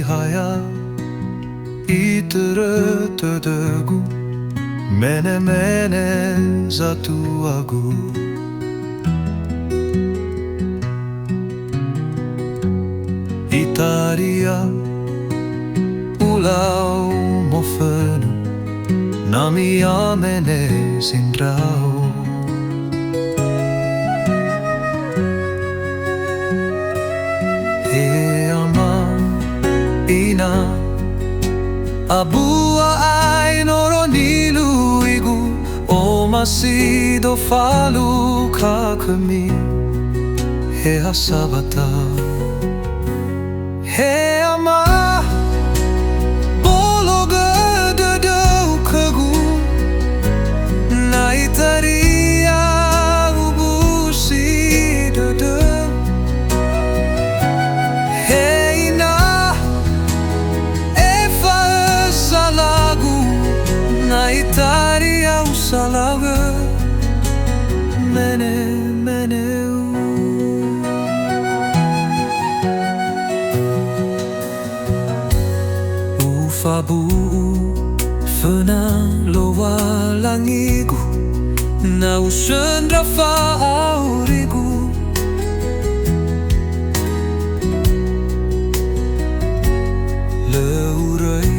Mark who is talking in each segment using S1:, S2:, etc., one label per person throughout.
S1: haya itertedegu mene mene zatuagu. Italia ulau mofenu nami amene sindrao. He ama ina abua ai noronilu igu o masido falu kakami he hasabata. He ama bologa dedau kagu na itaria ubusi dedau. He ina efa salagu na itaria usalaga mene mene. Fabu fena loa langigu na usundra faurigu. Leurai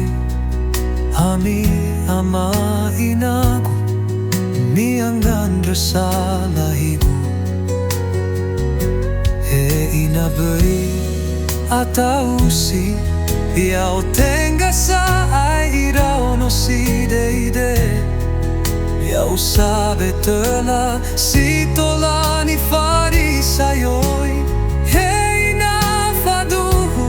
S1: ami ama inagu niangandra salahigu. He inabai atausi Yao tenga sa airao no si deide. Yao sabe tela si tolani fari sayoi. Hey na faduhu